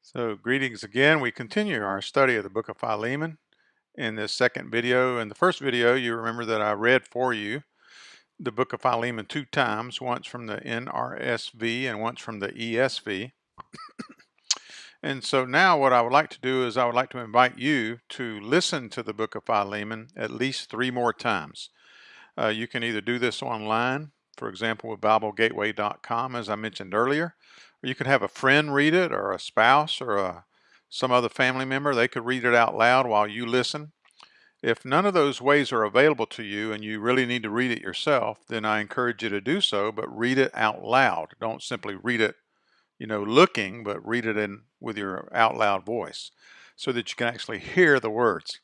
So greetings again. We continue our study of the book of Philemon in this second video. In the first video, you remember that I read for you the book of Philemon two times, once from the NRSV and once from the ESV. And so now what I would like to do is I would like to invite you to listen to the book of Philemon at least 3 more times. You can either do this online, for example, with BibleGateway.com, as I mentioned earlier, or you could have a friend read it, or a spouse, or some other family member. They could read it out loud while you listen. If none of those ways are available to you and you really need to read it yourself, then I encourage you to do so, but read it out loud. Don't simply read it, looking, but read it in with your out loud voice so that you can actually hear the words.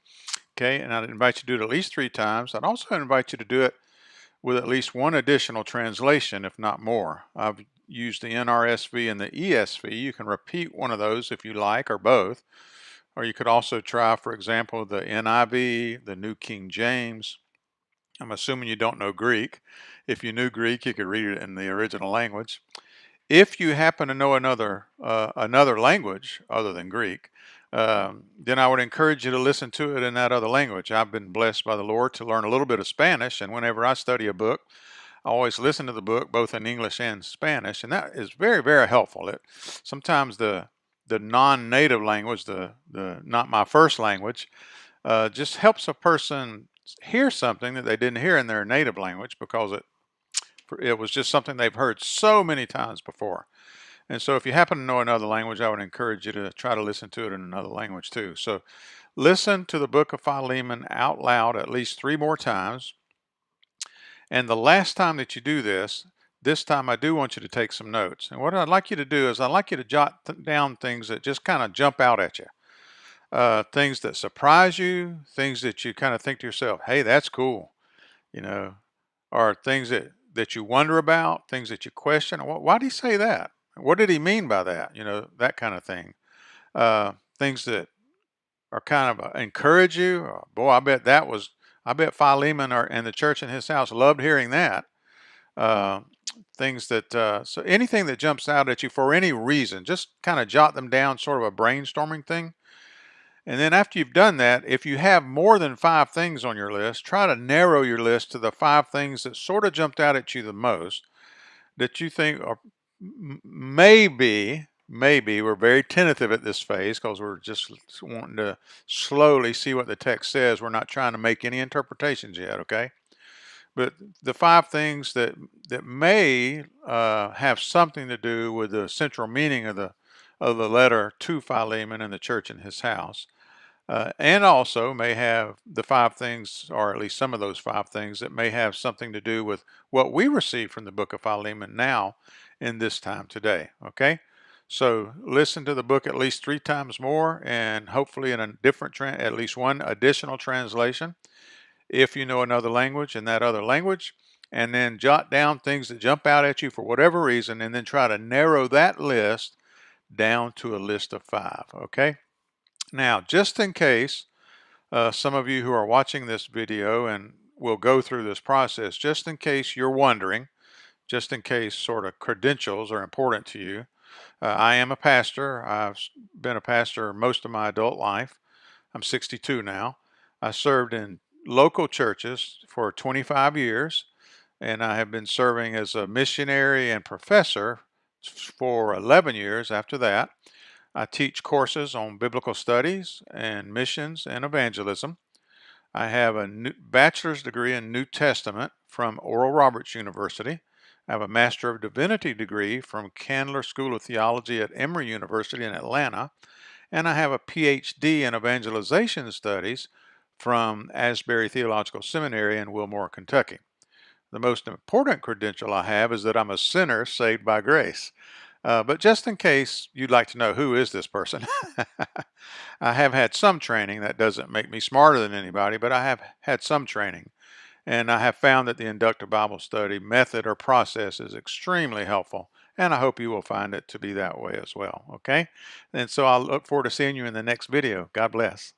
Okay, and I'd invite you to do it at least 3 times. I'd also invite you to do it with at least one additional translation, if not more. I've used the NRSV and the ESV. You can repeat one of those if you like, or both. Or you could also try, for example, the NIV, the New King James. I'm assuming you don't know Greek. If you knew Greek, you could read it in the original language. If you happen to know another language other than Greek, then I would encourage you to listen to it in that other language. I've been blessed by the Lord to learn a little bit of Spanish, and whenever I study a book, I always listen to the book both in English and Spanish, and that is very, very helpful. Sometimes the non-native language, the not my first language, just helps a person hear something that they didn't hear in their native language because it was just something they've heard so many times before. And so if you happen to know another language, I would encourage you to try to listen to it in another language too. So listen to the book of Philemon out loud at least 3 more times. And the last time that you do this time I do want you to take some notes. And what I'd like you to do is I'd like you to jot down things that just kind of jump out at you. Things that surprise you, things that you kind of think to yourself, hey, that's cool, or things that you wonder about, things that you question. Why did he say that? What did he mean by that? That kind of thing. Things that are kind of encourage you. Boy, I bet Philemon and the church in his house loved hearing that. Things that, so anything that jumps out at you for any reason, just kind of jot them down, sort of a brainstorming thing. And then after you've done that, if you have more than 5 things on your list, try to narrow your list to the 5 things that sort of jumped out at you the most, that you think are maybe we're very tentative at this phase because we're just wanting to slowly see what the text says. We're not trying to make any interpretations yet, okay? But the 5 things that may have something to do with the central meaning of the letter to Philemon and the church in his house. And also may have the 5 things, or at least some of those 5 things, that may have something to do with what we receive from the book of Philemon now in this time today. Okay? So listen to the book at least 3 times more, and hopefully in a different, at least one additional translation, if you know another language in that other language, and then jot down things that jump out at you for whatever reason, and then try to narrow that list down to a list of 5. Okay? Now, just in case some of you who are watching this video and will go through this process, just in case you're wondering, just in case sort of credentials are important to you, I am a pastor. I've been a pastor most of my adult life. I'm 62 now. I served in local churches for 25 years, and I have been serving as a missionary and professor for 11 years after that. I teach courses on biblical studies and missions and evangelism. I have a bachelor's degree in New Testament from Oral Roberts University. I have a Master of Divinity degree from Candler School of Theology at Emory University in Atlanta. And I have a PhD in Evangelization Studies from Asbury Theological Seminary in Wilmore, Kentucky. The most important credential I have is that I'm a sinner saved by grace. But just in case you'd like to know who is this person, I have had some training. That doesn't make me smarter than anybody, but I have had some training. And I have found that the inductive Bible study method or process is extremely helpful. And I hope you will find it to be that way as well. Okay? And so I'll look forward to seeing you in the next video. God bless.